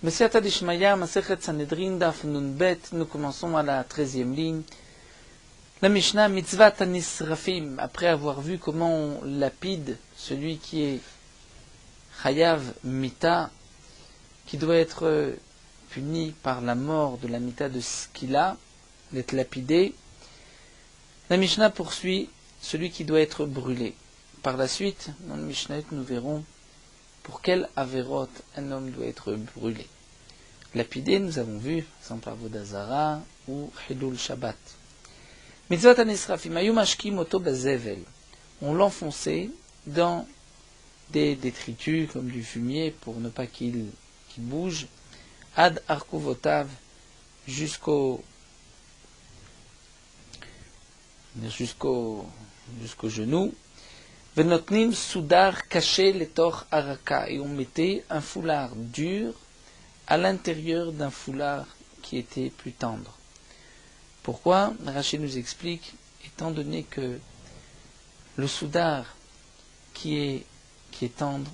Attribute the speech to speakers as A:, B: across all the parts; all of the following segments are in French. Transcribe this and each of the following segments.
A: B'siyata d'Ishmaya, Masechet Sanhedrin, Daf Nun Bet, nous commençons à la 13e ligne. La Mishnah, Mitzvat Anisrafim, après avoir vu comment on lapide celui qui est Chayav Mita, qui doit être puni par la mort de la Mita de Skila, d'être lapidé, la Mishnah poursuit celui qui doit être brûlé. Par la suite, dans le Mishnah, nous verrons pour quel Averot un homme doit être brûlé. Lapidé, nous avons vu, par exemple, Avodah Zara ou Hilul Shabbat. Mitzvot Anisrafim, Ayu Mashkim Oto Bazevel. On l'enfonçait dans des détritus, comme du fumier, pour ne pas qu'il bouge, Ad Arkuvotav, jusqu'au genou. Venotnim Soudar caché letor araka. Et on mettait un foulard dur à l'intérieur d'un foulard qui était plus tendre. Pourquoi? Rachid nous explique, étant donné que le soudar qui est tendre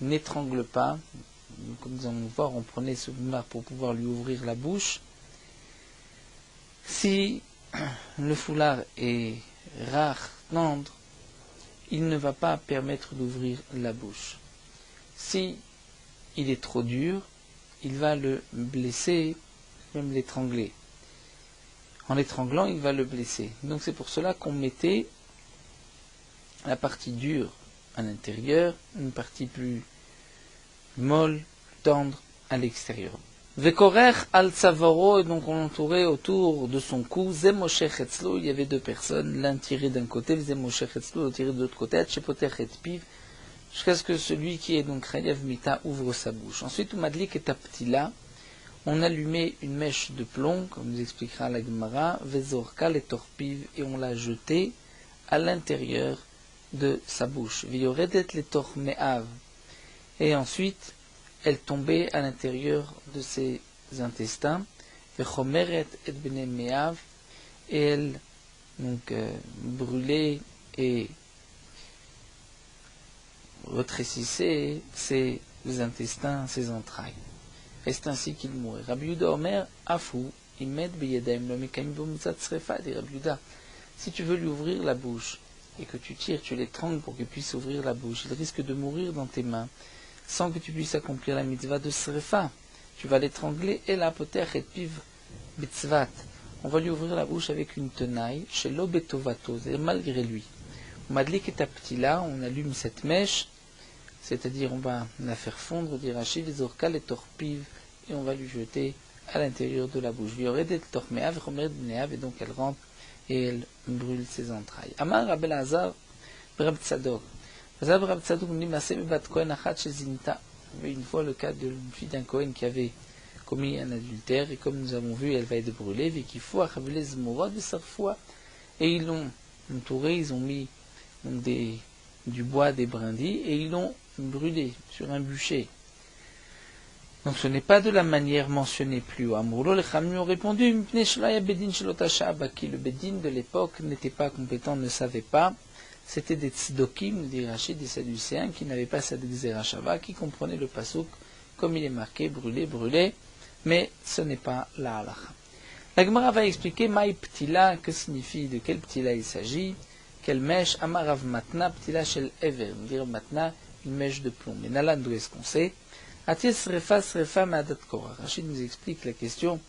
A: n'étrangle pas, comme nous allons voir, on prenait ce foulard pour pouvoir lui ouvrir la bouche. Si le foulard est rare, tendre, il ne va pas permettre d'ouvrir la bouche. Si il est trop dur, il va le blesser, même l'étrangler. En l'étranglant, il va le blesser. Donc c'est pour cela qu'on mettait la partie dure à l'intérieur, une partie plus molle, tendre à l'extérieur. Vekorer al tzavaro, et donc on l'entourait autour de son cou. Zemoshech etzlo, il y avait deux personnes, l'un tiré d'un côté, Zemoshech etzlo, l'autre tiré de l'autre côté, Tchepoter et piv, jusqu'à ce que celui qui est donc Chayav Mita ouvre sa bouche. Ensuite, Umadlik et Taptila, on allumait une mèche de plomb, comme nous expliquera la Gemara, Vezorka et Torpiv, et on l'a jeté à l'intérieur de sa bouche. Vioredet les Tormeav, et ensuite, elle tombait à l'intérieur de ses intestins, Vechomeret et Bene Meav, et elle brûlait et retrécissait ses intestins, ses entrailles. Et c'est ainsi qu'il mourait. Rabbi Yehuda Omer, Afou, Imed Beyadaim, lo mekayim b'mitzvot srefa, dit Rabbi Yehuda, si tu veux lui ouvrir la bouche, et que tu tires, tu l'étrangles pour qu'il puisse ouvrir la bouche, il risque de mourir dans tes mains, sans que tu puisses accomplir la mitzvah de srefa. Tu vas l'étrangler, et la poter et piv bitzvat. On va lui ouvrir la bouche avec une tenaille, chez l'obetovato, c'est-à-dire malgré lui. Madlik et Aptila, on allume cette mèche, c'est-à-dire on va la faire fondre, dit Rachid, les orcales et torpiv, et on va lui jeter à l'intérieur de la bouche. Il y aurait des tormeav, et donc elle rentre et elle brûle ses entrailles. Amar Rabel Hazar, Brab Tzadok. Brab Tzadok nous dit, Masé bat Kohen achat chez Zinta. Il y avait une fois le cas d'une fille d'un Kohen qui avait commis un adultère, et comme nous avons vu, elle va être brûlée, et qu'il faut achaveler zmorod de sa foi. Et ils l'ont entouré, ils ont mis du bois, des brindilles, et ils l'ont brûlé sur un bûcher. Donc ce n'est pas de la manière mentionnée plus haut. Amroulo, les Khamim ont répondu, le Bedin de l'époque n'était pas compétent, ne savait pas. C'était des tzdokim, dit Rachid, des Sadducéens, qui n'avaient pas cette Xerashava, qui comprenaient le pasouk comme il est marqué, brûler, brûler, mais ce n'est pas la halacha. La Gemara va expliquer, Maï Ptila, que signifie, de quel Ptila il s'agit, quelle mèche, Amarav Matna, Ptila Shel Ever, dire Matna, une mèche de plomb. Mais Nalan, d'où est-ce qu'on sait? Atis Srefa, Srefa, Madat Korah. Rachid nous explique la question,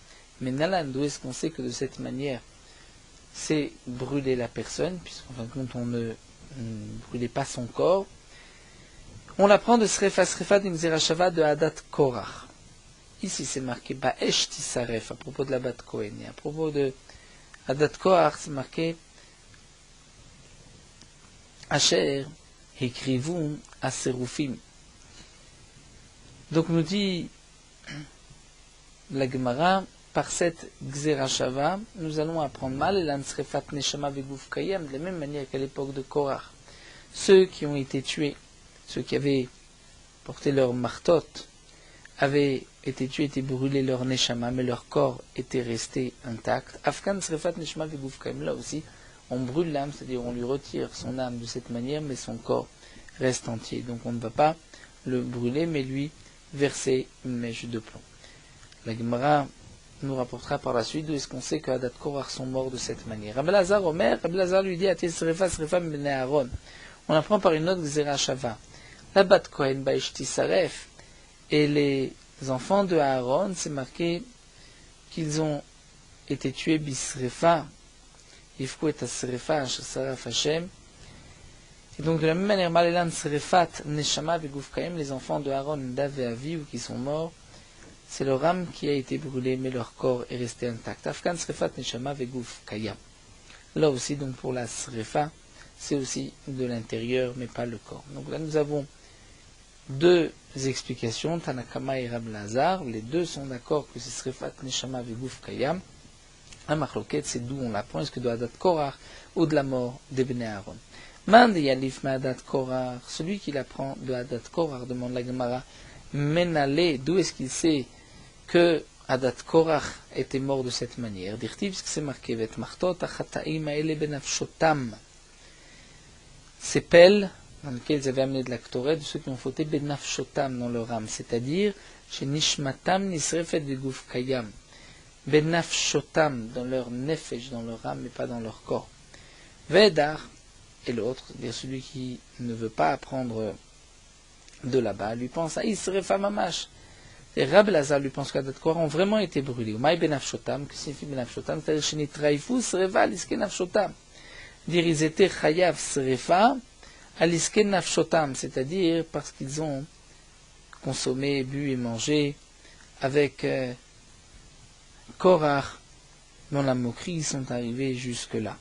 A: mais Nalan, d'où est-ce qu'on sait que de cette manière, c'est brûler la personne, puisqu'en fin de compte, on ne brûlait pas son corps. On l'apprend de Srefa, Srefa, d'une Zerashava de Adat Korah. Ici, c'est marqué Ba'esh Tisaref, à propos de la Bat Kohen. Et à propos de Adat Korah, c'est marqué Asher, écrivons à Séroufim. Donc nous dit la Gemara, par cette Xerashava, nous allons apprendre mal l'Ansrefat Neshama Vegouf Kayem, de la même manière qu'à l'époque de Korah. Ceux qui ont été tués, ceux qui avaient porté leur martot, avaient été tués, étaient brûlés leur Neshama, mais leur corps était resté intact. Afkan Srefat Neshama Vegouf Kayem, là aussi, on brûle l'âme, c'est-à-dire on lui retire son âme de cette manière, mais son corps reste entier. Donc on ne va pas le brûler, mais lui verser une mèche de plomb. La Gemara nous rapportera par la suite d'où est-ce qu'on sait que Hadat Korach sont morts de cette manière. Rabbi Lazar Omer, Rabbi Lazar lui dit Atel Srefa Srefa Bnei Aaron. On apprend par une autre Gzera Shava. La Bat Kohen Baishti Saref. Et les enfants de Aaron, c'est marqué qu'ils ont été tués Bisrefa. Yifku et Asrefa, Saraf Hashem. Et donc de la même manière, Malelan Srefat Neshama Begouf Kaim, les enfants de Aaron, Nadav et Aviv qui sont morts, c'est leur âme qui a été brûlée, mais leur corps est resté intact. Afkan Srefat Neshama Begouf Kayam. Là aussi, donc pour la Srefa, c'est aussi de l'intérieur, mais pas le corps. Donc là, nous avons deux explications, Tanakama et Rab Lazar. Les deux sont d'accord que c'est Srefat Neshama Begouf Kayam. La Marloquette, c'est d'où on l'apprend, est-ce que de Hadat Korach ou de la mort des Bnei Aaron. Man de Yalif Hadat Korach, celui qui l'apprend de Hadat Korach, demande la Gemara, Menale, d'où est-ce qu'il sait que Hadat Korach était mort de cette manière? Dirti, puisque c'est marqué, Vet Martot, Achataim, Aele Benafshotam. Ces pelles dans lesquelles ils avaient amené de la Ktoret, de ceux qui ont fauté Benafshotam dans leur âme, c'est-à-dire, chez Nishmatam Nisrefet Begouf Kayam. Benafshotam, dans leur nefesh, dans leur âme, mais pas dans leur corps. Vedar, et l'autre, c'est-à-dire celui qui ne veut pas apprendre de là-bas, lui pense à Isrefa Mamash. Et Rab Lazar lui pense qu'Hadat Korach ont vraiment été brûlés. Maï Benafshotam, que signifie Benafshotam? C'est-à-dire Shenitraïfou Srefa Aliske Nafshotam. Dire ils étaient Chayav Srefa Aliske Nafshotam, c'est-à-dire parce qu'ils ont consommé, bu et mangé avec Korach, dans la moquerie, ils sont arrivés jusque-là.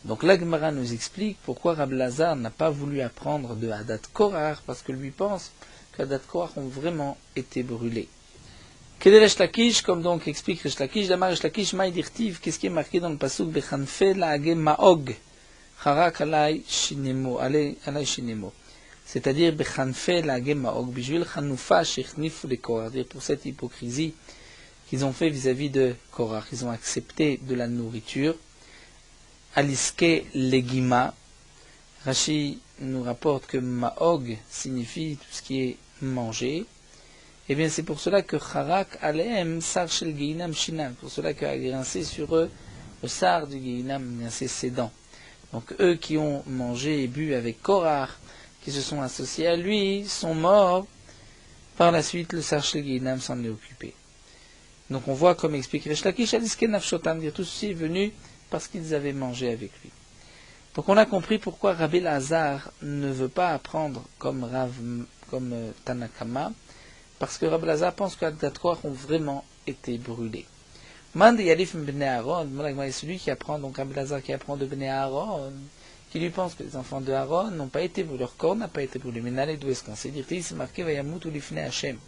A: Donc la Gemara nous explique pourquoi Rab Lazar n'a pas voulu apprendre de Hadat Korach, parce que lui pense que Hadat Korach ont vraiment été brûlés. Kedel Resh Lakish, comme donc explique Resh Lakish, Damar Resh Lakish Maï Dirtiv, qu'est-ce qui est marqué dans le pasuk Bechanfe Laage Maog, Harak Alay Shinemo, Alay Shinemo. C'est-à-dire Bechanfe Laage Maog, Bijul Chanoufa Shechnif le Korach, dire pour cette hypocrisie qu'ils ont fait vis-à-vis de Korach. Ils ont accepté de la nourriture. Aliske legima. Rashi nous rapporte que Maog signifie tout ce qui est mangé. Et bien c'est pour cela que Harak Aleem Sar Shel Geinam Shinam, pour cela qu'il a grincé sur eux le sar du Geinam, grincé ses dents. Donc eux qui ont mangé et bu avec Korach, qui se sont associés à lui, sont morts. Par la suite, le sar Shel Geinam s'en est occupé. Donc on voit, comme explique Resh Lakish, Aliske Nafshotam, dire tout ceci est venu parce qu'ils avaient mangé avec lui. Donc on a compris pourquoi Rabbi Lazar ne veut pas apprendre comme Tanakama, parce que Rabbi Lazar pense que Hadat Korach ont vraiment été brûlés. Man de Yalif Bnei Aaron, celui qui apprend, donc Rabbi Lazar qui apprend de Bnei Aaron, qui lui pense que les enfants de Aaron n'ont pas été brûlés, leur corps n'a pas été brûlé. Mais n'allez d'où est-ce qu'on sait dire, c'est marqué Vayamutu lifnei Hashem.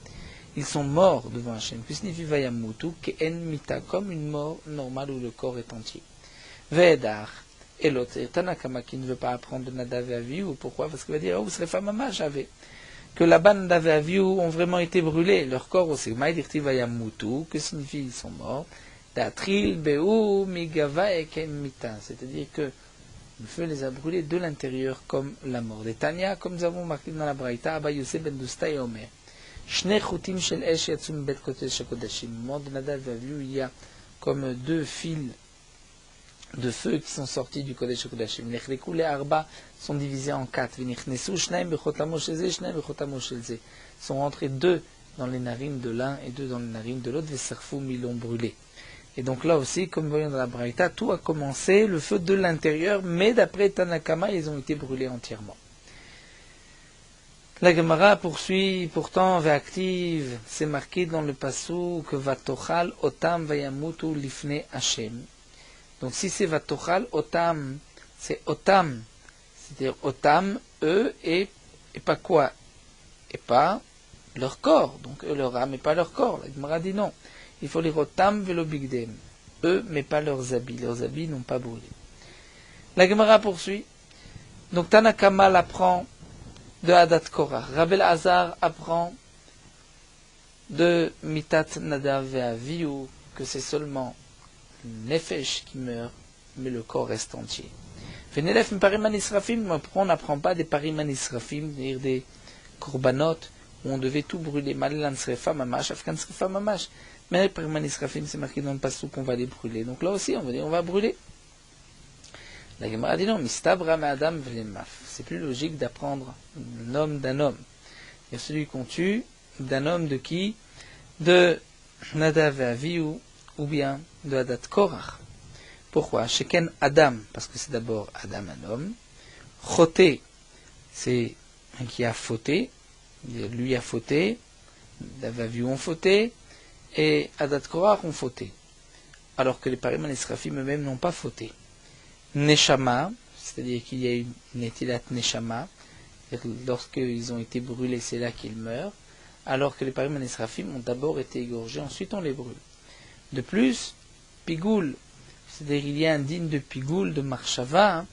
A: Ils sont morts devant Hashem. Que signifie Vayamutu? Ke'en mita, comme une mort normale où le corps est entier. Vedar, et l'autre, Tanakama qui ne veut pas apprendre de Nadav et Avihu. Pourquoi? Parce qu'il va dire, oh, ce serait Famama, j'avais. Que là-bas, Nadav et Avihu ont vraiment été brûlés, leur corps aussi. Maïdirti Vayamutu, que signifie ils sont morts? Datril, Be'u, Migava et Kenmita. C'est-à-dire que le feu les a brûlés de l'intérieur comme la mort. Des Tanya, comme nous avons marqué dans la Braïta, Abba Yosef ben Dusta et Omer. Shne chutim shel esh yatsum bet kodesh kodashim. Au moment de Nadav et Avihu, il y a comme deux fils de feu qui sont sortis du Kodesh Kodashim. Les Arba sont divisés en quatre. Sont rentrés deux dans les narines de l'un et deux dans les narines de l'autre. Ils l'ont brûlé. Et donc là aussi, comme nous voyons dans la Braïta, tout a commencé, le feu de l'intérieur, mais d'après Tanakama, ils ont été brûlés entièrement. La Gemara poursuit, pourtant, Ve'aktiv, c'est marqué dans le passou que Vatochal Otam Vayamutu Lifne Hashem. Donc si c'est Vatochal Otam, c'est Otam, c'est-à-dire Otam, eux, et pas quoi? Et pas leur corps, donc eux leur âme et pas leur corps. La Gemara dit non, il faut lire Otam velo bigdem, eux mais pas leurs habits n'ont pas brûlé. La Gemara poursuit, donc Tanakama l'apprend de Hadat Korach, Rabbi Lazar apprend de Mitat Nadav et Avihu que c'est seulement Nefesh qui meurt, mais le corps reste entier. Pourquoi on n'apprend pas des Pariman Israfim, c'est-à-dire des korbanot, où on devait tout brûler. Malan srefa mamash, afkan srefa mamash. Mais par manisrafim, c'est marqué dans le passou qu'on va les brûler. Donc là aussi, on va dire, on va brûler. La Gemara dit non, mistabra ma'adam v'lemaf. C'est plus logique d'apprendre l'homme d'un homme. Il y a celui qu'on tue, d'un homme de qui? De Nadav et Avihu, ou bien de Hadat Korach. Pourquoi? Sheken Adam, parce que c'est d'abord Adam, un homme. Choté, c'est un qui a fauté. Lui a fauté. Nadav et Avihu ont fauté. Et Hadat Korach ont fauté. Alors que les Parim et Srafim eux-mêmes n'ont pas fauté. Neshama, c'est-à-dire qu'il y a une Netilat Neshama. Lorsqu'ils ont été brûlés, c'est là qu'ils meurent. Alors que les Parim et Srafim ont d'abord été égorgés, ensuite on les brûle. De plus, Pigoul, c'est-à-dire il y a un digne de Pigoul, de Marshava,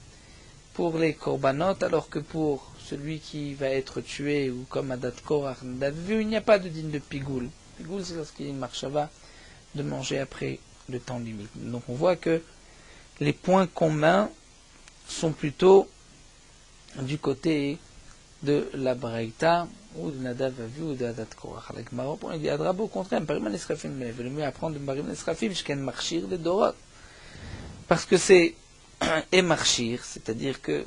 A: pour les Korbanot, alors que pour celui qui va être tué, ou comme Hadat Korach, il n'y a pas de digne de Pigoul. Pigoul, c'est lorsqu'il y a une Marshava de manger après le temps limite. Donc on voit que les points communs sont plutôt du côté de la Braïta, ou de Nadav Avihu, ou de Hadat Korach. La Gemara répond, il dit Adrabo, au contraire, Parim Nesrafim, mais il vaut mieux apprendre de Parim Nesrafim, Shken Marchir de Dorot. Parce que c'est et Marchir, c'est-à-dire que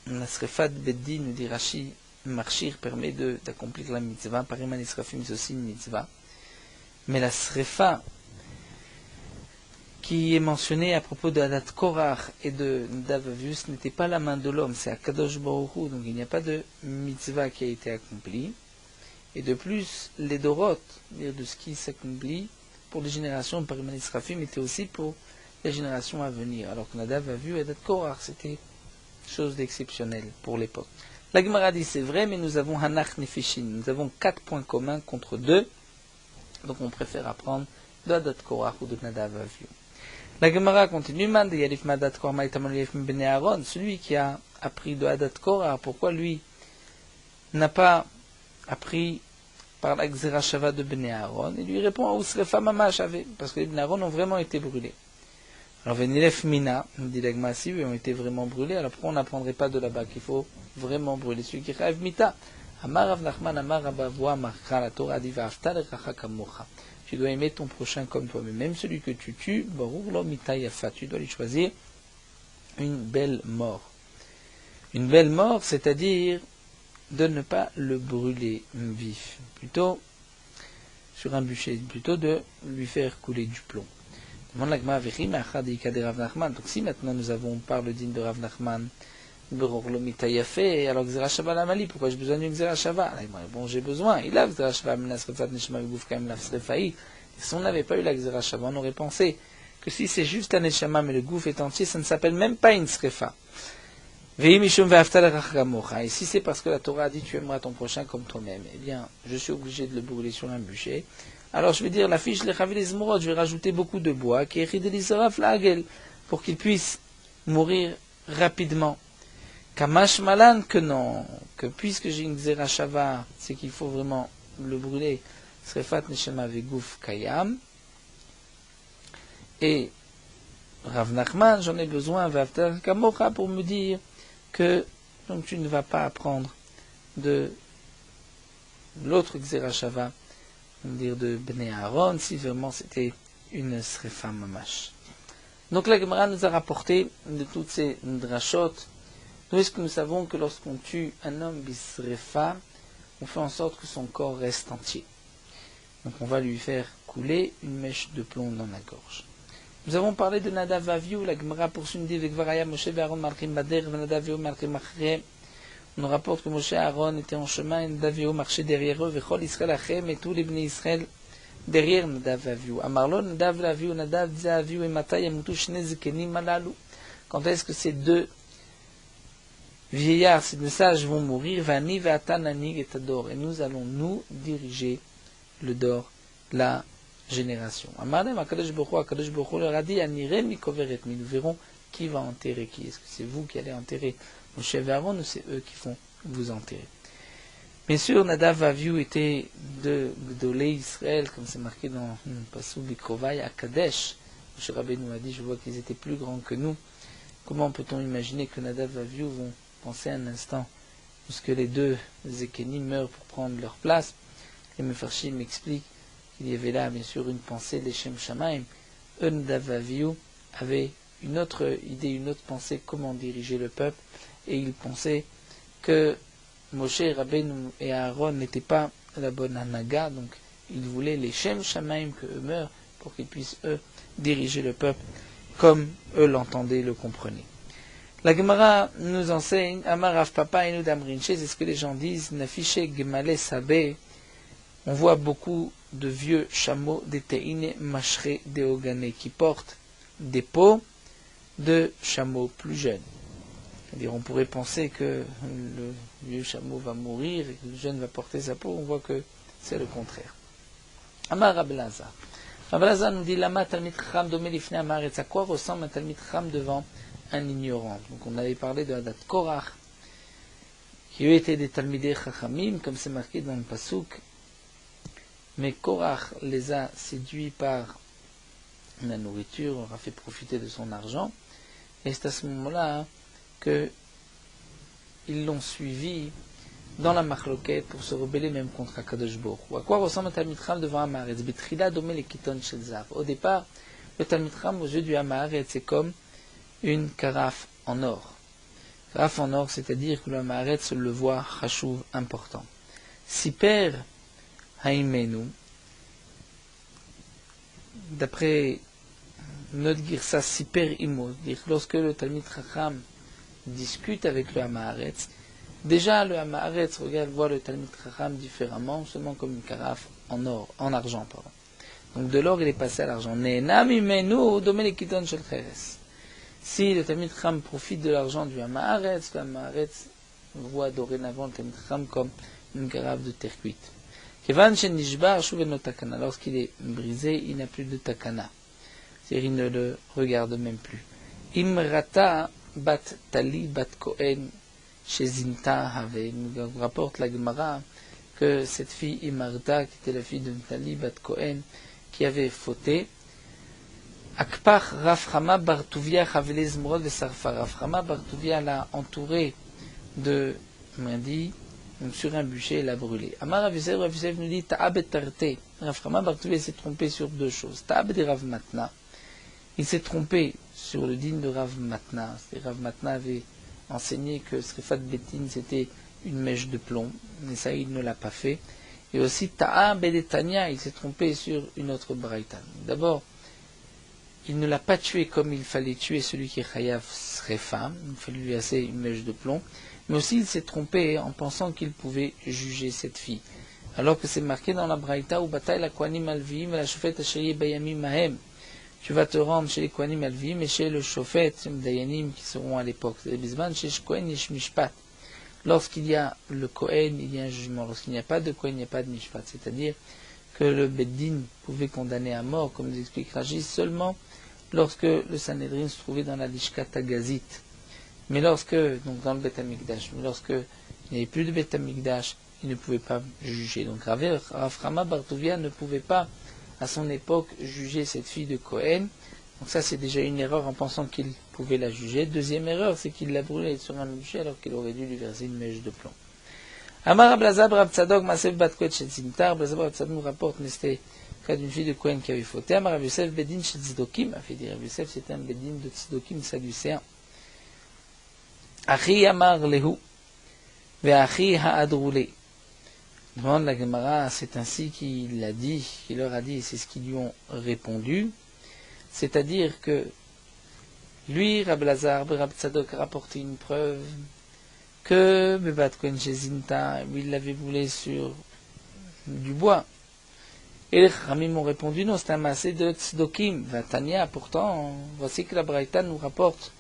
A: la Srefat Beddin, nous dit Rashi, Marchir permet d'accomplir la mitzvah, Parim Nesrafim, c'est aussi une mitzvah. Mais la Srefa, qui est mentionnée à propos de Hadat Korach et de Nadav Avihu, ce n'était pas la main de l'homme, c'est Akadosh Baruch Hu, donc il n'y a pas de mitzvah qui a été accomplie. Et de plus, les Dorot, c'est-à-dire de ce qui s'accomplit pour les générations de Parim Nesrafim, était aussi pour les générations à venir. Alors que Nadav Avihu et Hadat Korach, c'était chose d'exceptionnel pour l'époque. La Gemara dit c'est vrai, mais nous avons Hanach Nefeshin, nous avons 4 points communs contre 2, donc on préfère apprendre de Hadat Korach ou de Nadav Avihu. La Gemara continue, Man de Yalif Madat Korma et Tamalif Bene Aaron, celui qui a appris de Hadat Korach, pourquoi lui n'a pas appris par la Xera Shava de Bene Aaron? Il lui répond, Ousrefa Mamash avait, parce que les Bene Aaron ont vraiment été brûlés. Alors Venilef Mina, dit la Gemara, si ils ont été vraiment brûlés, alors pourquoi on n'apprendrait pas de là-bas qu'il faut vraiment brûler? Celui qui rêve Mita, Amar Rav Nachman, Amar Rabavoa, Marcha, la Torah dit Va'afta lechacha kamocha. Tu dois aimer ton prochain comme toi-même. Même celui que tu tues, tu dois lui choisir une belle mort. Une belle mort, c'est-à-dire de ne pas le brûler vif. Plutôt sur un bûcher, plutôt de lui faire couler du plomb. Donc si maintenant on parle le digne de Rav Nachman, alors Xera Shava Lamali, pourquoi j'ai besoin d'une Xera Shava? Bon, j'ai besoin. Il a Xera Shava, si on n'avait pas eu la Xera Shava, on aurait pensé que si c'est juste un Neshama, mais le gouffre est entier, ça ne s'appelle même pas une Srefa. Et si c'est parce que la Torah a dit tu aimeras ton prochain comme toi-même, eh bien, je suis obligé de le brûler sur un bûcher. Alors je vais dire la fiche je vais rajouter beaucoup de bois, qui est pour qu'il puisse mourir rapidement. Kamash Malan, que non, que puisque j'ai une Xera Shava, c'est qu'il faut vraiment le brûler, Srefat Neshama Vegouf Kayam, et Rav Nachman, j'en ai besoin, Vaftar Kamocha, pour me dire que donc tu ne vas pas apprendre de l'autre Xera Shava, dire de Bnei Aaron, si vraiment c'était une Srefa Mamash. Donc la Gemara nous a rapporté de toutes ces drachot. Nous est-ce que nous savons que lorsqu'on tue un homme bisrefa, on fait en sorte que son corps reste entier. Donc on va lui faire couler une mèche de plomb dans la gorge. Nous avons parlé de Nadav Avihu, la Gemara poursuit dit avec Varaya Moshe et Aaron Malchim Bader, Nadav Avihu Malchim Achrem. On nous rapporte que Moshe et Aaron étaient en chemin et Nadav Avihu marchait derrière eux, Vechol Israël Achem et tous les Bnei Israël derrière Nadav Avihu. Amarlo Nadav Avihu, Nadav Avihu et Matai Yamutu Shne Zekenim Malalu. Quand est-ce que ces deux vieillards, ces deux sages vont mourir? Vani Vatan et Tador. Et nous allons nous diriger le Dor, la génération. Akadosh Baruch Hu leur a dit, nous verrons qui va enterrer qui. Est-ce que c'est vous qui allez enterrer Moshe et Aaron ou c'est eux qui vont vous enterrer? Bien sûr, Nadav Avihu était de Gdolé Israël, comme c'est marqué dans le Pasuk Bikrovai à Kadesh. Moshe Rabbeinu a dit, je vois qu'ils étaient plus grands que nous. Comment peut-on imaginer que Nadav Avihu vont penser un instant lorsque les deux Zekenim meurent pour prendre leur place, les Mefarshim m'expliquent qu'il y avait là bien sûr une pensée des Shem Shamaim. Nadav Avihu avait une autre idée, une autre pensée, comment diriger le peuple, et il pensait que Moshe, Rabbeinu et Aaron n'étaient pas la bonne Hanaga, donc il voulait les Shem Shamaim qu'eux meurent pour qu'ils puissent eux diriger le peuple comme eux l'entendaient, le comprenaient. La Gemara nous enseigne Amar Rav Papa Enu Damrinche, c'est ce que les gens disent Nafiche Gemale Sabé. On voit beaucoup de vieux chameaux des Teine Mashre Deogane qui portent des peaux de chameaux plus jeunes. C'est-à-dire, on pourrait penser que le vieux chameau va mourir et que le jeune va porter sa peau. On voit que c'est le contraire. Amar Rabbi Lazar. Rabbi Lazar nous dit Lama Talmid Chacham Domé Lifnei Haaretz. À quoi ressemble un Talmid Chacham devant un ignorant? Donc, on avait parlé de Hadat Korach, qui eux étaient des Talmidei Chachamim, comme c'est marqué dans le Pasuk. Mais Korach les a séduits par la nourriture, leur a fait profiter de son argent. Et c'est à ce moment-là qu'ils l'ont suivi dans la machloket pour se rebeller même contre Akadosh Baruch Hu. À quoi ressemble un Talmid Chacham devant un Haaretz? Betrila domé le kiton shel zav. Au départ, le Talmid Chacham aux yeux du Haaretz, c'est comme une carafe en or. Carafe en or, c'est-à-dire que le Haaretz le voit chachouv, important. Siper haimenu, d'après notre girsa siper imo, dire lorsque le Talmid Chacham discute avec le Haaretz, déjà le Haaretz regarde, voit le Talmid Chacham différemment, seulement comme une carafe en or, en argent, pardon. Donc de l'or il est passé à l'argent. Ne'enam imenu domé le kiton shel cheres. Si le Talmid Chacham profite de l'argent du Haaretz, le Haaretz voit dorénavant le Talmid Chacham comme une carafe de terre cuite. Kevan shenishbar shuv eno takana. Lorsqu'il est brisé, il n'a plus de takana. C'est-à-dire il ne le regarde même plus. Imrata bat tali bat kohen shezinta have. Nous rapporte la Gemara que cette fille Imarta, qui était la fille de Tali bat Kohen, qui avait fauté, Akpach Raframa Bartuvia Havele Zmrod Vesarfa. Raframa Bartuvia l'a entouré de Mindi, donc sur un bûcher, et l'a brûlé. Amar Ravisev nous dit Ta'ab et Tarte. Raframa Bartuvia s'est trompé sur deux choses. Ta'ab et Rav Matna. Il s'est trompé sur le digne de Rav Matna. Rav Matna avait enseigné que Srifat Betin c'était une mèche de plomb, mais ça il ne l'a pas fait. Et aussi Ta'ab et Tanya, il s'est trompé sur une autre braïta. D'abord, il ne l'a pas tué comme il fallait tuer celui qui est chayav srefa, il fallait lui asser une mèche de plomb, mais aussi il s'est trompé en pensant qu'il pouvait juger cette fille. Alors que c'est marqué dans la braïta où bataille la Kohanim alviim et la Shofet Asheri Bayamim Mahem. Tu vas te rendre chez les Kohanim alviim et chez le Shofet Dayanim qui seront à l'époque. Chez Kohen Yesh Mishpat. Lorsqu'il y a le Kohen, il y a un jugement. Lorsqu'il n'y a pas de Kohen, il n'y a pas de Mishpat. C'est-à-dire que le Beddin pouvait condamner à mort, comme nous explique Rajis, seulement lorsque le Sanhedrin se trouvait dans la Lishkat Agazit. Mais lorsque, donc dans le Beth Amikdash, mais lorsque il n'y avait plus de Beth Amikdash, il ne pouvait pas juger. Donc Raframa Bartuvia ne pouvait pas, à son époque, juger cette fille de Kohen. Donc ça, c'est déjà une erreur en pensant qu'il pouvait la juger. Deuxième erreur, c'est qu'il l'a brûlée sur un bûcher alors qu'il aurait dû lui verser une mèche de plomb. Amar Ablazab Rab Tzadok Masef Bat Kohet Shel Zintar. Ablazab Rab Tzadok nous rapporte, mais c'était le cas d'une fille de Kohen qui avait fauté. Amar Rab Yosef Bedin Shel Tzidokim. A fait dire Rab Yosef, c'était un Bedin de Tzidokim sadducéen. Achi Amar Lehu Ve'achi Ha'adroulé. Demande la Gemara, c'est ainsi qu'il l'a dit, qu'il leur a dit, et c'est ce qu'ils lui ont répondu. C'est-à-dire que lui, Rab Lazar, Rab Tzadok a rapporté une preuve que Bebat Kohen Shezinta, il l'avait brûlé sur du bois. Et les Chachamim ont répondu, non, c'est un massé de Tzdokim. Vatania, pourtant, voici que la Braïta nous rapporte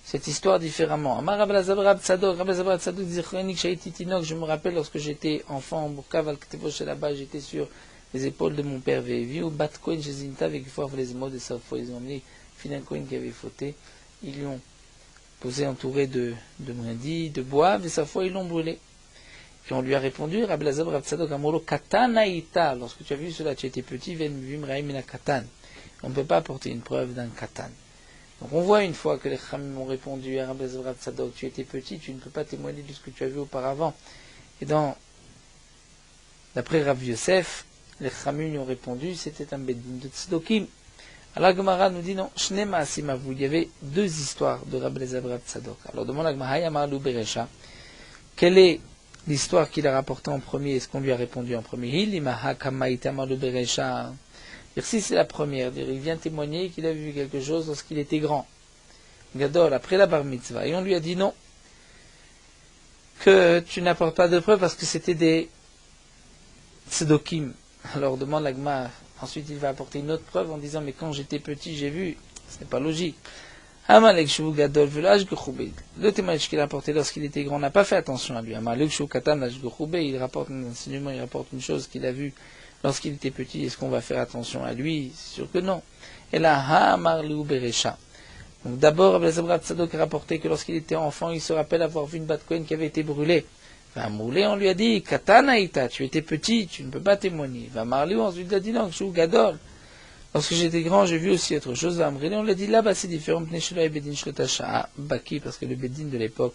A: cette histoire différemment. Amar Rab Lazar, Rab Tzadok dit, je me rappelle lorsque j'étais enfant, en Burkav al-Ktevos, là-bas, j'étais sur les épaules de mon père Vévi, ou Bat Kohen Shezinta, avec Foir les mots de Safo, ils ont emmené Finan Kohen qui avait fauté, ils lui ont posé entouré de brindilles, de bois, et Safo, ils l'ont brûlé. Et on lui a répondu, Rab Lazar, Rab Tzadok, Amolo, Katanaïta, lorsque tu as vu cela, tu étais petit, Ven Vim Raim Katan. On ne peut pas apporter une preuve d'un Katan. Donc on voit une fois que les Khamim ont répondu à Rabbi Ezra Tzadok, tu étais petit, tu ne peux pas témoigner de ce que tu as vu auparavant. Et d'après Rav Yosef, les Khamim lui ont répondu, c'était un Beddin de Tzdokim. Alors Gemara nous dit non, Shnema Asimavu, il y avait deux histoires de Rabbi Ezra Tzadok. Alors demande à Gemara, Yamarlu Beresha, quelle est l'histoire qu'il a rapportée en premier et ce qu'on lui a répondu en premier? Ici c'est la première, il vient témoigner qu'il a vu quelque chose lorsqu'il était grand. Gadol, après la bar mitzvah, et on lui a dit non, que tu n'apportes pas de preuves parce que c'était des tzdokim. Alors demande la Gemara, ensuite il va apporter une autre preuve en disant mais quand j'étais petit j'ai vu, ce n'est pas logique. Le témoignage qu'il a apporté lorsqu'il était grand n'a pas fait attention à lui. Il rapporte un enseignement, il rapporte une chose qu'il a vue lorsqu'il était petit. Est-ce qu'on va faire attention à lui? C'est sûr que non. Et là, donc d'abord, Rabbi Ezra Tzadok a rapporté que lorsqu'il était enfant, il se rappelle avoir vu une bat Kohen qui avait été brûlée. On lui a dit, Katanaïta, tu étais petit, tu ne peux pas témoigner. Ensuite il a dit non, Kshu Gadol. Lorsque j'étais grand, j'ai vu aussi autre chose. On l'a dit là-bas, c'est différent. Parce que le Beddin de l'époque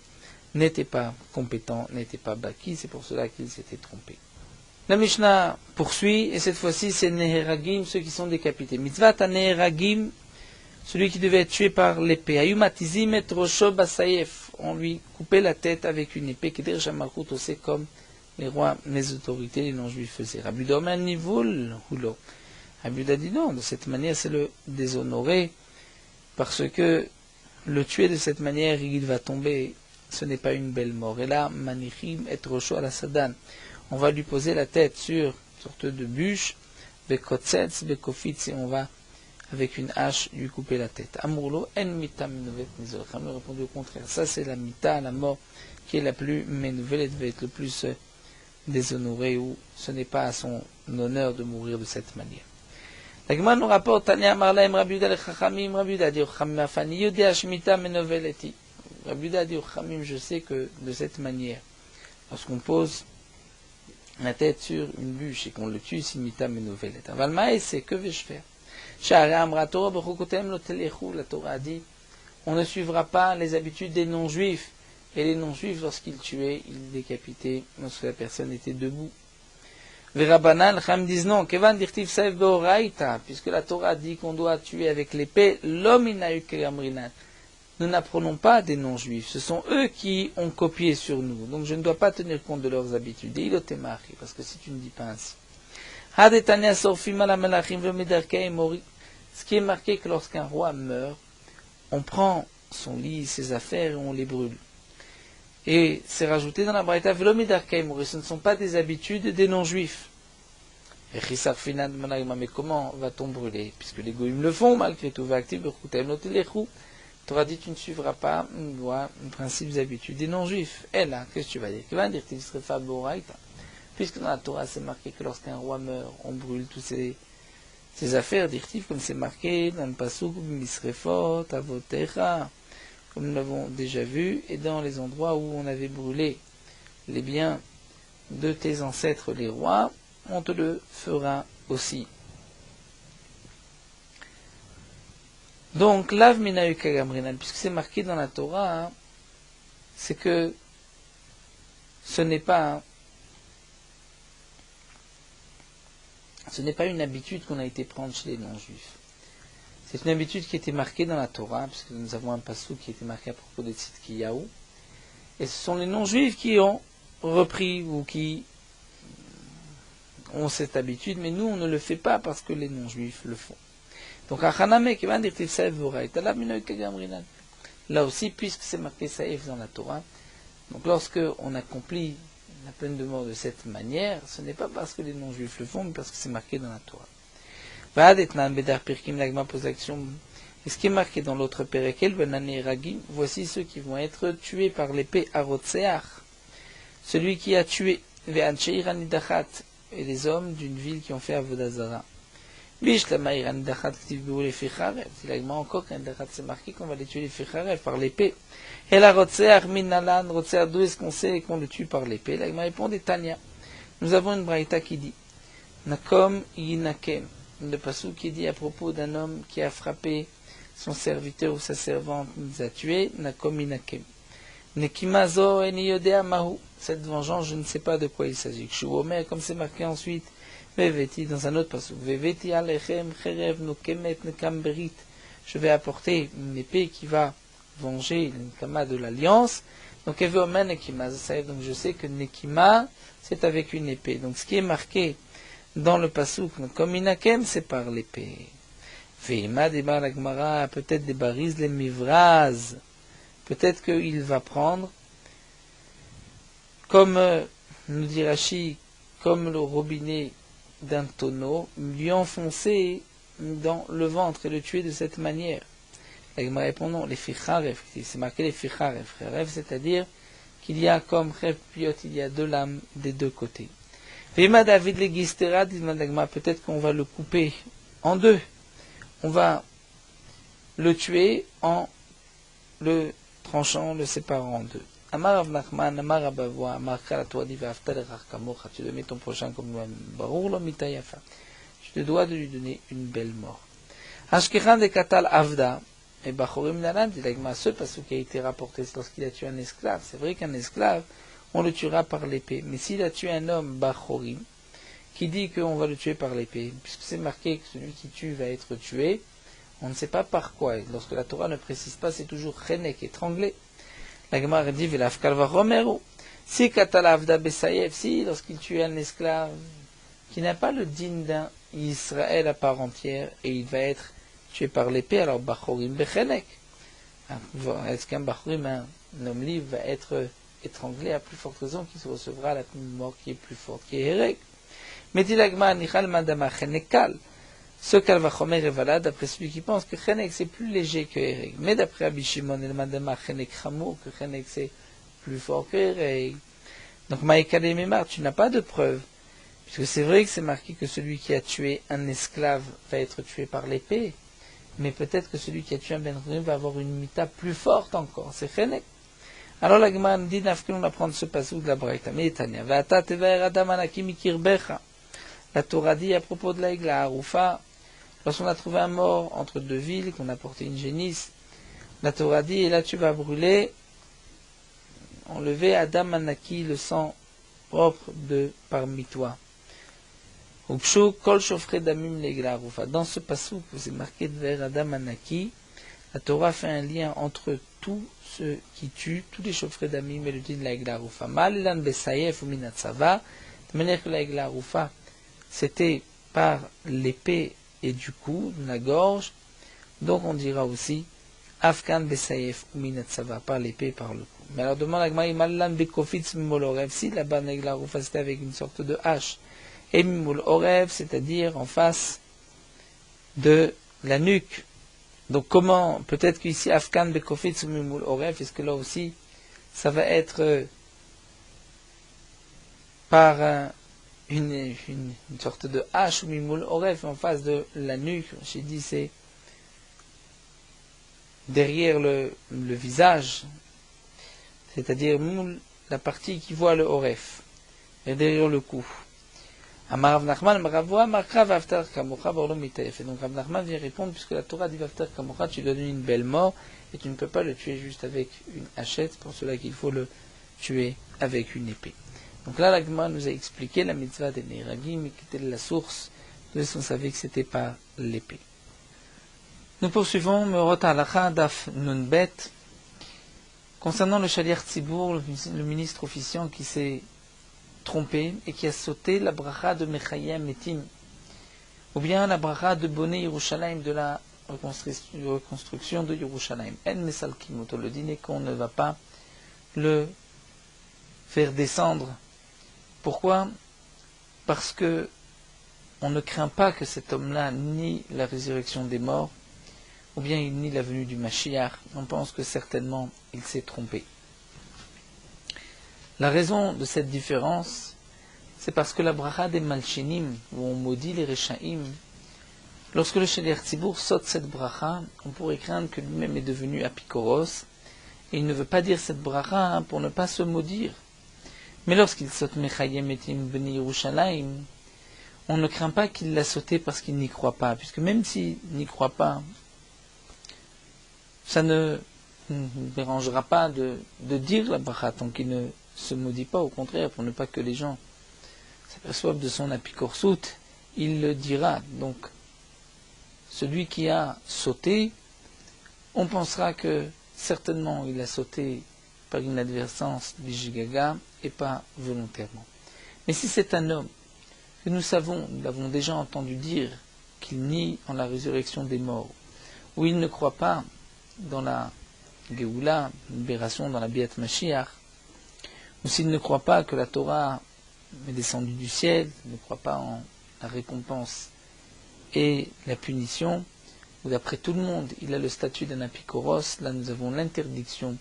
A: n'était pas compétent, n'était pas baki. C'est pour cela qu'il s'était trompé. La Mishnah poursuit, et cette fois-ci, c'est Neheragim, ceux qui sont décapités. Mitzvat Neheragim, celui qui devait être tué par l'épée. Ayumatizim et Rosho Basayef. On lui coupait la tête avec une épée. Keder Shamarut, c'est comme les rois, les autorités, les non-juifs faisaient. Rabbi Domer Nivul, Hulo. Rabbi a dit non, de cette manière c'est le déshonorer, parce que le tuer de cette manière, il va tomber, ce n'est pas une belle mort. Et là, Manichim et Rosho à la Sadan, on va lui poser la tête sur une sorte de bûche, Bekotzetz, Bekofitz, et on va, avec une hache, lui couper la tête. Amurlo, en mita menovet nizol. Khamim répondit au contraire. Ça c'est la mita, la mort, qui est la plus menouvelle et devait être le plus déshonorée, ou ce n'est pas à son honneur de mourir de cette manière. La Gemara nous rapporte, Tanya Marlaim Rabbi Yuda le Chachamim, Rabbi Yuda dit au Chachamim Afani, Yodea Shmita Menoveleti. Rabbi Yuda dit au Chachamim, je sais que de cette manière, lorsqu'on pose la tête sur une bûche et qu'on le tue, Simita Menovelet. Avalmae, c'est que vais-je faire? Sha'ara Amra Torah Bechukotem lo telechu, la Torah a dit, on ne suivra pas les habitudes des non-juifs. Et les non-juifs, lorsqu'ils tuaient, ils décapitaient lorsque la personne était debout. Verabanan, Cham disent non, Kevan dirtiv saif beoraita, puisque la Torah dit qu'on doit tuer avec l'épée, l'homme inaïkegamrinan. Nous n'apprenons pas des non-juifs, ce sont eux qui ont copié sur nous, donc je ne dois pas tenir compte de leurs habitudes. Et ilotemari, parce que si tu ne dis pas ainsi. Hadetania sorfim ala melachim vemedarkei mori. Ce qui est marqué que lorsqu'un roi meurt, on prend son lit, ses affaires et on les brûle. Et c'est rajouté dans la Braïta, ce ne sont pas des habitudes des non-juifs. Mais comment va-t-on brûler? Puisque les goïms le font, malgré tout. Torah dit, tu ne suivras pas une loi, un principe d'habitude des non-juifs. Et là, qu'est-ce que tu vas dire? Puisque dans la Torah, c'est marqué que lorsqu'un roi meurt, on brûle toutes ses affaires, dirtif, comme c'est marqué dans le Pasuk, Misrefot, Avotecha, comme nous l'avons déjà vu, et dans les endroits où on avait brûlé les biens de tes ancêtres les rois, on te le fera aussi. Donc, lav minayu kagamrinan, puisque c'est marqué dans la Torah, c'est que ce n'est pas une habitude qu'on a été prendre chez les non-juifs. C'est une habitude qui était marquée dans la Torah, puisque nous avons un passou qui était marqué à propos de Tzidkiyahu. Et ce sont les non-juifs qui ont repris ou qui ont cette habitude, mais nous on ne le fait pas parce que les non-juifs le font. Donc, là aussi, puisque c'est marqué Saïf dans la Torah, donc lorsque on accomplit la peine de mort de cette manière, ce n'est pas parce que les non-juifs le font, mais parce que c'est marqué dans la Torah. L'agma pose l'action. Et ce qui est marqué dans l'autre Pérekel, voici ceux qui vont être tués par l'épée Arotseach, celui qui a tué et les hommes d'une ville qui ont fait Avodazara. Si l'agma encore quand c'est marqué qu'on va les tuer les Ficharev par l'épée. Et la Rotseach minalan, Rotseach, d'où est-ce qu'on sait qu'on le tue par l'épée? L'agma répond des Tanya. Nous avons une braïta qui dit Nakom yinakem. Le passou qui dit à propos d'un homme qui a frappé son serviteur ou sa servante nous a tués, nakom inakem. Nekima zo eni yodea mahu. Cette vengeance, je ne sais pas de quoi il s'agit. Kshuomer, comme c'est marqué ensuite, Veveti, dans un autre passage. Veveti alechem cherev nokemet nekam berit. Je vais apporter une épée qui va venger le nekama de l'alliance. Donc, Eveomer nekima. Donc, je sais que nekima, c'est avec une épée. Donc, ce qui est marqué dans le pasuk, comme inakem, c'est par l'épée. Veima débar la Gemara, peut-être des bariz les mivraz. Peut-être qu'il va prendre, comme nous dit Rashi, comme le robinet d'un tonneau, lui enfoncer dans le ventre et le tuer de cette manière. La Gemara répond non, les ficharev, c'est marqué les ficharev, c'est-à-dire qu'il y a comme rêve piot, il y a deux lames des deux côtés. Veima David le gistera, dit la Gemara, peut-être qu'on va le couper en deux. On va le tuer en le tranchant, le séparant en deux. Amar Rav Nachman, Amar Rabavoa, Amar Kala, toi dit Vafta lerach kamocha, tu dois mettre ton prochain comme toi-même. Barur lo mitayafa. Tu te dois de lui donner une belle mort. Ashkechan de Katal Avda, et Bachorim Nalan, dit l'agma, ce passage qui a été rapporté, c'est lorsqu'il a tué un esclave. C'est vrai qu'un esclave, on le tuera par l'épée. Mais s'il a tué un homme, Bachorim, qui dit qu'on va le tuer par l'épée, puisque c'est marqué que celui qui tue va être tué, on ne sait pas par quoi. Et lorsque la Torah ne précise pas, c'est toujours chenek, étranglé. La Gemara dit Velafkal va romeru. Si Katalavda Besayev, si lorsqu'il tue un esclave qui n'a pas le digne d'un Israël à part entière et il va être tué par l'épée, alors Bachorim Bechenek. Est-ce qu'un Bachorim, un homme libre, va être étranglé à plus forte raison qu'il se recevra la mort qui est plus forte, qui est Hérek. Mais dit la Gemara Nichal Madama Chenekal. Ce Kalvachomer est valable d'après celui qui pense que Chenek c'est plus léger que Ereg. Mais d'après Rabbi Shimon et le Madama Chenek Chamour, que Chenek c'est plus fort que Ereg. Donc Maïkale et Memar, tu n'as pas de preuve. Puisque c'est vrai que c'est marqué que celui qui a tué un esclave va être tué par l'épée. Mais peut-être que celui qui a tué un Ben Ruim va avoir une mita plus forte encore. C'est Chenek. Alors la Gemara dit Nafkin, on apprend ce passage de la Braïta. Mais Tania, Vata tevaer adam anaki mikirbecha. La Torah dit à propos de l'aigle à Haroufa, lorsqu'on a trouvé un mort entre deux villes, qu'on a porté une génisse, la Torah dit, et là tu vas brûler, enlever Adam Anaki, le sang propre de parmi toi. Upshu kol shofre damim l'aigle à Haroufa. Dans ce passage, c'est marqué vers Adam Anaki, la Torah fait un lien entre tous ceux qui tuent, tous les chauffres d'amim et le din de l'aigle à Haroufa. Malilan besayef ou minatsava, de manière que l'aigle à Haroufa, c'était par l'épée et du cou, de la gorge. Donc on dira aussi Afkan Besayef ou Minatsava, par l'épée et par le cou. Mais alors demande à Gmaï Mallan Bekofitz Mimol Orev, si là-bas la Roufa c'était avec une sorte de hache. Et Mimol Orev, c'est-à-dire en face de la nuque. Donc comment, peut-être qu'ici Afkan Bekofitz ou Mimol Orev, est-ce que là aussi ça va être par une sorte de hache ou mimoul oref en face de la nuque. J'ai dit c'est derrière le visage, c'est-à-dire moul, la partie qui voit le oref, et derrière le cou. Amar Rav Nachman, Maravoa, Marka Vaftar Kamocha, Borlo Mitayef. Et donc Rav Nachman vient répondre, puisque la Torah dit Vaftar Kamocha, tu dois donner une belle mort, et tu ne peux pas le tuer juste avec une hachette, pour cela qu'il faut le tuer avec une épée. Donc là, la Gemara nous a expliqué la mitzvah des Neiragim, qui était la source de ce qu'on savait que c'était par l'épée. Nous poursuivons Meorot Halacha Daf Nunbet. Concernant le Shaliach Tzibour, le ministre officiant qui s'est trompé et qui a sauté la bracha de Mechayem Metim, ou bien la bracha de Boné Yerushalayim, de la reconstruction de Yerushalayim. En Mesalkim, on le dîner qu'on ne va pas le faire descendre. Pourquoi ? Parce que on ne craint pas que cet homme-là nie la résurrection des morts, ou bien il nie la venue du Mashiach. On pense que certainement il s'est trompé. La raison de cette différence, c'est parce que la bracha des Malchinim, où on maudit les Rechaim, lorsque le Shaliach Tzibour saute cette bracha, on pourrait craindre que lui-même est devenu apikoros, et il ne veut pas dire cette bracha pour ne pas se maudire. Mais lorsqu'il saute Mechayem Etim Beni Yerushalayim, on ne craint pas qu'il l'a sauté parce qu'il n'y croit pas, puisque même s'il n'y croit pas ça ne nous dérangera pas de dire la bracha tant qu'il ne se maudit pas, au contraire, pour ne pas que les gens s'aperçoivent de son apikorsut, il le dira. Donc, celui qui a sauté, on pensera que certainement il a sauté par inadvertance bijigaga et pas volontairement. Mais si c'est un homme que nous savons, nous l'avons déjà entendu dire, qu'il nie en la résurrection des morts, ou il ne croit pas dans la Géoula, libération dans la Biat Mashiach, ou s'il ne croit pas que la Torah est descendue du ciel, ne croit pas en la récompense et la punition, ou d'après tout le monde, il a le statut d'un apikoros, là nous avons l'interdiction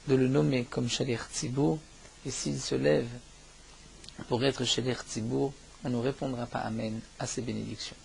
A: de le nommer comme Shalir Tzibour, et s'il se lève pour être Shalir Tzibour, on ne répondra pas Amen à ces bénédictions.